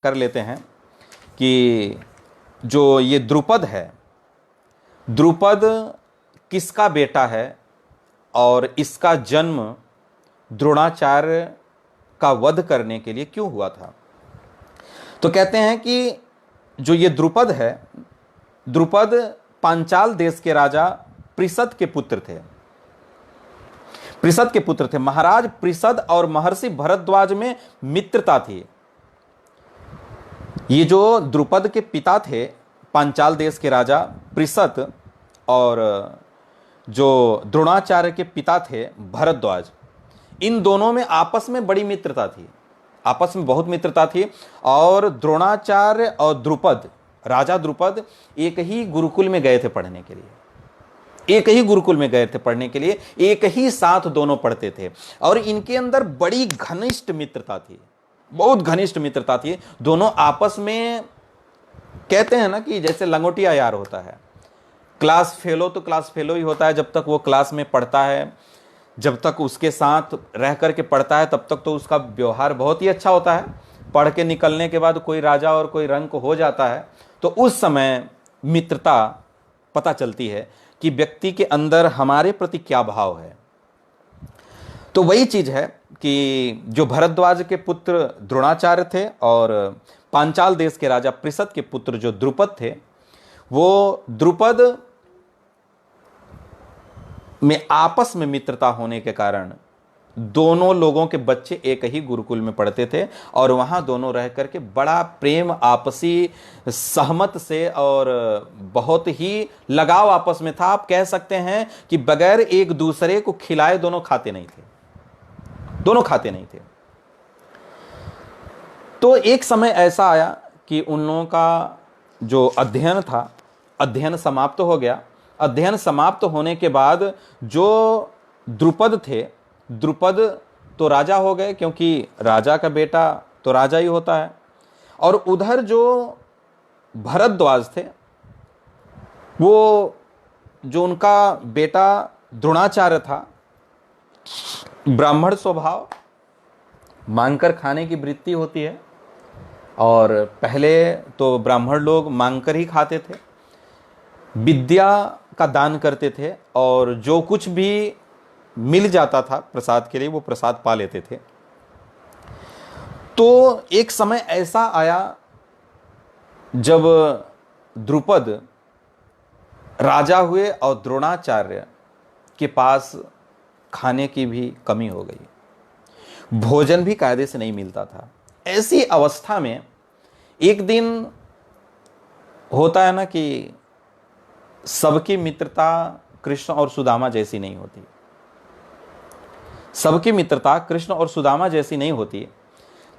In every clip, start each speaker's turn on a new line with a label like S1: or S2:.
S1: कर लेते हैं कि जो ये द्रुपद है, द्रुपद किसका बेटा है और इसका जन्म द्रोणाचार्य का वध करने के लिए क्यों हुआ था। तो कहते हैं कि जो ये द्रुपद है, द्रुपद पांचाल देश के राजा पृषद के पुत्र थे। पृषद के पुत्र थे। महाराज पृषद और महर्षि भरद्वाज में मित्रता थी। ये जो द्रुपद के पिता थे, पांचाल देश के राजा पृषद, और जो द्रोणाचार्य के पिता थे भरद्वाज, इन दोनों में आपस में बड़ी मित्रता थी, आपस में बहुत मित्रता थी। और द्रोणाचार्य और द्रुपद, राजा द्रुपद, एक ही गुरुकुल में गए थे पढ़ने के लिए, एक ही गुरुकुल में गए थे पढ़ने के लिए, एक ही साथ दोनों पढ़ते थे। और इनके अंदर बड़ी घनिष्ठ मित्रता थी, बहुत घनिष्ठ मित्रता थी। दोनों आपस में, कहते हैं ना कि जैसे लंगोटिया यार होता है, क्लास फेलो तो क्लास फेलो ही होता है जब तक वो क्लास में पढ़ता है, जब तक उसके साथ रह करके पढ़ता है तब तक तो उसका व्यवहार बहुत ही अच्छा होता है। पढ़ के निकलने के बाद कोई राजा और कोई रंक हो जाता है तो उस समय मित्रता पता चलती है कि व्यक्ति के अंदर हमारे प्रति क्या भाव है। तो वही चीज है कि जो भरद्वाज के पुत्र द्रोणाचार्य थे और पांचाल देश के राजा पृषद के पुत्र जो द्रुपद थे, वो द्रुपद में आपस में मित्रता होने के कारण दोनों लोगों के बच्चे एक ही गुरुकुल में पढ़ते थे और वहां दोनों रह करके बड़ा प्रेम, आपसी सहमत से और बहुत ही लगाव आपस में था। आप कह सकते हैं कि बगैर एक दूसरे को खिलाए दोनों खाते नहीं थे, दोनों खाते नहीं थे। तो एक समय ऐसा आया कि उन लोगों का जो अध्ययन था, अध्ययन समाप्त हो गया। अध्ययन समाप्त होने के बाद जो द्रुपद थे, द्रुपद तो राजा हो गए, क्योंकि राजा का बेटा तो राजा ही होता है। और उधर जो भरद्वाज थे, वो जो उनका बेटा द्रोणाचार्य था, ब्राह्मण स्वभाव, मांगकर खाने की वृत्ति होती है और पहले तो ब्राह्मण लोग मांगकर ही खाते थे, विद्या का दान करते थे और जो कुछ भी मिल जाता था प्रसाद के लिए वो प्रसाद पा लेते थे। तो एक समय ऐसा आया जब द्रुपद राजा हुए और द्रोणाचार्य के पास खाने की भी कमी हो गई, भोजन भी कायदे से नहीं मिलता था। ऐसी अवस्था में एक दिन होता है ना कि सबकी मित्रता कृष्ण और सुदामा जैसी नहीं होती, सबकी मित्रता कृष्ण और सुदामा जैसी नहीं होती।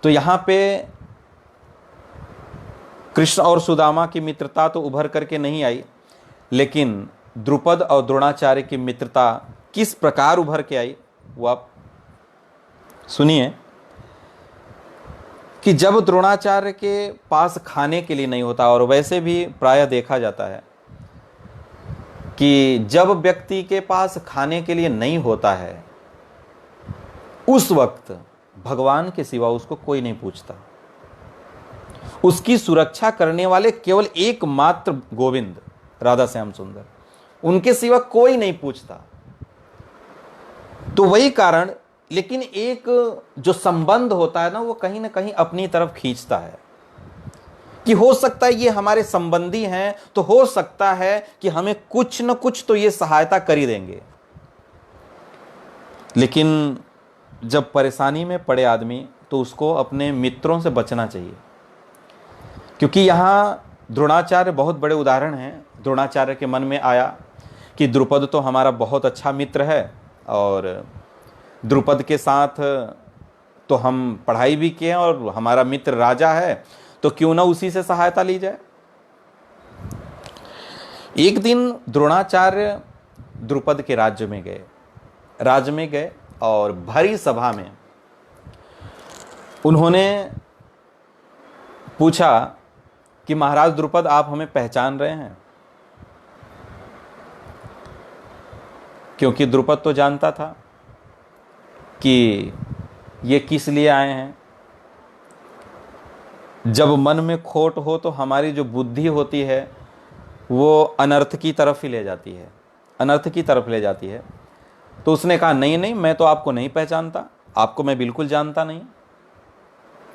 S1: तो यहां पे कृष्ण और सुदामा की मित्रता तो उभर करके नहीं आई, लेकिन द्रुपद और द्रोणाचार्य की मित्रता किस प्रकार उभर के आई वो आप सुनिए। कि जब द्रोणाचार्य के पास खाने के लिए नहीं होता, और वैसे भी प्रायः देखा जाता है कि जब व्यक्ति के पास खाने के लिए नहीं होता है उस वक्त भगवान के सिवा उसको कोई नहीं पूछता। उसकी सुरक्षा करने वाले केवल एकमात्र गोविंद, राधा श्याम सुंदर, उनके सिवा कोई नहीं पूछता। तो वही कारण, लेकिन एक जो संबंध होता है ना वो कहीं ना कहीं अपनी तरफ खींचता है कि हो सकता है ये हमारे संबंधी हैं तो हो सकता है कि हमें कुछ न कुछ तो ये सहायता कर ही देंगे। लेकिन जब परेशानी में पड़े आदमी तो उसको अपने मित्रों से बचना चाहिए, क्योंकि यहाँ द्रोणाचार्य बहुत बड़े उदाहरण हैं। द्रोणाचार्य के मन में आया कि द्रुपद तो हमारा बहुत अच्छा मित्र है और द्रुपद के साथ तो हम पढ़ाई भी किए और हमारा मित्र राजा है, तो क्यों ना उसी से सहायता ली जाए। एक दिन द्रोणाचार्य द्रुपद के राज्य में गए और भरी सभा में उन्होंने पूछा कि महाराज द्रुपद, आप हमें पहचान रहे हैं? क्योंकि द्रुपद तो जानता था कि ये किस लिए आए हैं। जब मन में खोट हो तो हमारी जो बुद्धि होती है वो अनर्थ की तरफ ही ले जाती है, अनर्थ की तरफ ले जाती है। तो उसने कहा नहीं नहीं, मैं तो आपको नहीं पहचानता, आपको मैं बिल्कुल जानता नहीं।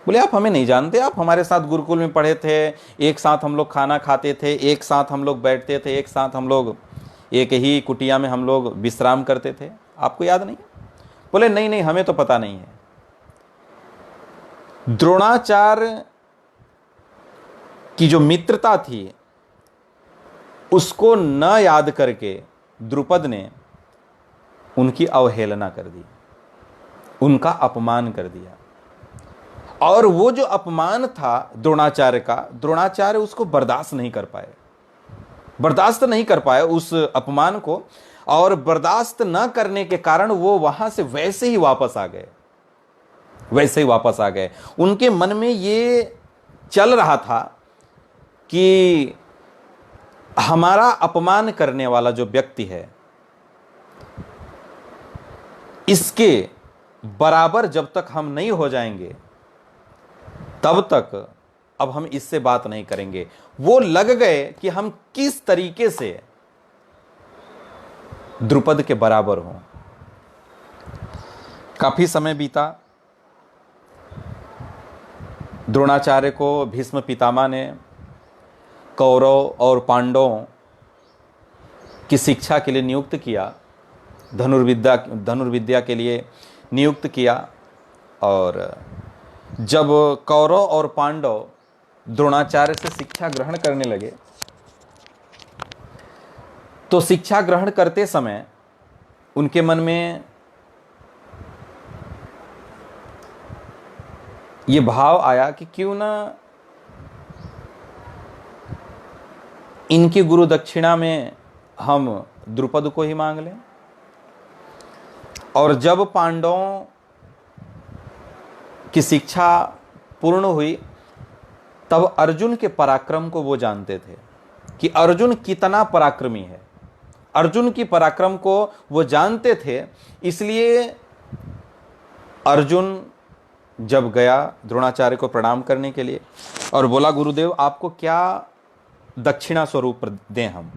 S1: बोले आप हमें नहीं जानते, आप हमारे साथ गुरुकुल में पढ़े थे, एक साथ हम लोग खाना खाते थे, एक साथ हम लोग बैठते थे, एक साथ हम लोग एक ही कुटिया में हम लोग विश्राम करते थे, आपको याद नहीं? बोले नहीं नहीं, हमें तो पता नहीं है। द्रोणाचार्य की जो मित्रता थी उसको न याद करके द्रुपद ने उनकी अवहेलना कर दी, उनका अपमान कर दिया। और वो जो अपमान था द्रोणाचार्य का, द्रोणाचार्य उसको बर्दाश्त नहीं कर पाए, बर्दाश्त नहीं कर पाए उस अपमान को। और बर्दाश्त न करने के कारण वो वहां से वैसे ही वापस आ गए, वैसे ही वापस आ गए। उनके मन में ये चल रहा था कि हमारा अपमान करने वाला जो व्यक्ति है, इसके बराबर जब तक हम नहीं हो जाएंगे तब तक अब हम इससे बात नहीं करेंगे। वो लग गए कि हम किस तरीके से द्रुपद के बराबर हों। काफी समय बीता। द्रोणाचार्य को भीष्म पितामह ने कौरव और पांडवों की शिक्षा के लिए नियुक्त किया, धनुर्विद्या के लिए नियुक्त किया। और जब कौरव और पांडव द्रोणाचार्य से शिक्षा ग्रहण करने लगे तो शिक्षा ग्रहण करते समय उनके मन में ये भाव आया कि क्यों ना इनकी गुरु दक्षिणा में हम द्रुपद को ही मांग लें। और जब पांडवों की शिक्षा पूर्ण हुई तब अर्जुन के पराक्रम को वो जानते थे कि अर्जुन कितना पराक्रमी है, अर्जुन की पराक्रम को वो जानते थे। इसलिए अर्जुन जब गया द्रोणाचार्य को प्रणाम करने के लिए और बोला गुरुदेव आपको क्या दक्षिणा स्वरूप दें हम,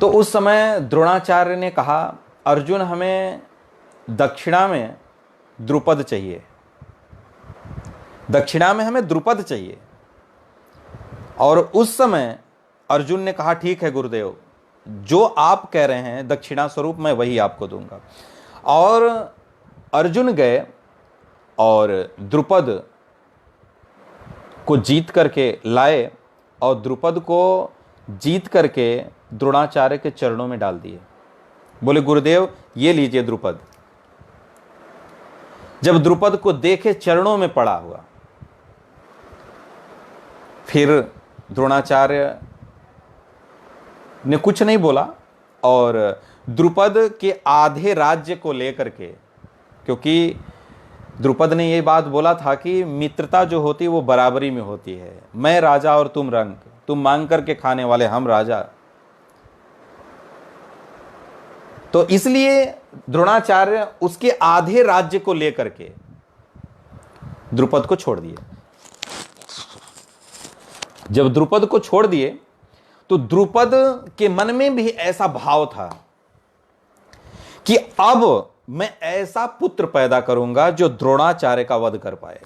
S1: तो उस समय द्रोणाचार्य ने कहा अर्जुन हमें दक्षिणा में द्रुपद चाहिए, दक्षिणा में हमें द्रुपद चाहिए। और उस समय अर्जुन ने कहा ठीक है गुरुदेव, जो आप कह रहे हैं दक्षिणा स्वरूप मैं वही आपको दूंगा। और अर्जुन गए और द्रुपद को जीत करके लाए और द्रुपद को जीत करके द्रोणाचार्य के चरणों में डाल दिए। बोले गुरुदेव ये लीजिए द्रुपद। जब द्रुपद को देखे चरणों में पड़ा हुआ, फिर द्रोणाचार्य ने कुछ नहीं बोला और द्रुपद के आधे राज्य को लेकर के, क्योंकि द्रुपद ने ये बात बोला था कि मित्रता जो होती है वो बराबरी में होती है, मैं राजा और तुम रंक, तुम मांग करके खाने वाले, हम राजा। तो इसलिए द्रोणाचार्य उसके आधे राज्य को लेकर के द्रुपद को छोड़ दिए। जब द्रुपद को छोड़ दिए तो द्रुपद के मन में भी ऐसा भाव था कि अब मैं ऐसा पुत्र पैदा करूंगा जो द्रोणाचार्य का वध कर पाए,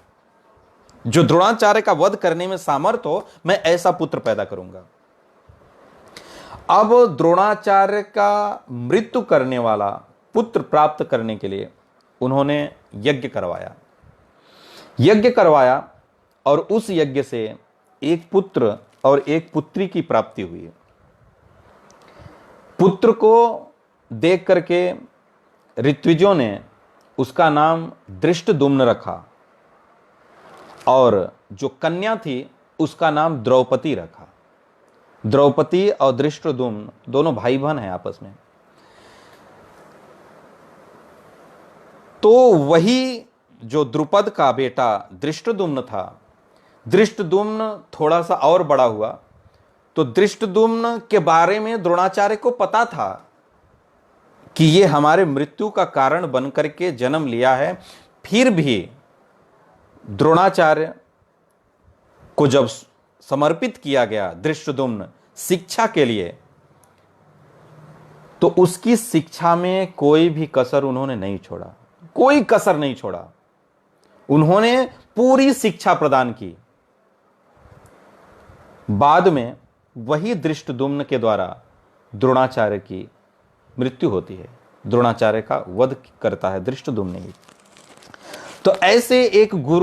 S1: जो द्रोणाचार्य का वध करने में सामर्थ हो, मैं ऐसा पुत्र पैदा करूंगा। अब द्रोणाचार्य का मृत्यु करने वाला पुत्र प्राप्त करने के लिए उन्होंने यज्ञ करवाया, यज्ञ करवाया और उस यज्ञ से एक पुत्र और एक पुत्री की प्राप्ति हुई। पुत्र को देख करके ऋत्विजों ने उसका नाम दृष्टद्युम्न रखा और जो कन्या थी उसका नाम द्रौपदी रखा। द्रौपदी और दृष्टद्युम्न दोनों भाई बहन हैं आपस में। तो वही जो द्रुपद का बेटा दृष्टद्युम्न था, दृष्टद्युम्न थोड़ा सा और बड़ा हुआ तो दृष्टद्युम्न के बारे में द्रोणाचार्य को पता था कि ये हमारे मृत्यु का कारण बनकर के जन्म लिया है, फिर भी द्रोणाचार्य को जब समर्पित किया गया धृष्टद्युम्न शिक्षा के लिए, तो उसकी शिक्षा में कोई भी कसर उन्होंने नहीं छोड़ा, कोई कसर नहीं छोड़ा। उन्होंने पूरी शिक्षा प्रदान की। बाद में वही धृष्टद्युम्न के द्वारा द्रोणाचार्य की मृत्यु होती है, द्रोणाचार्य का वध करता है धृष्टद्युम्न ही। तो ऐसे एक गुरु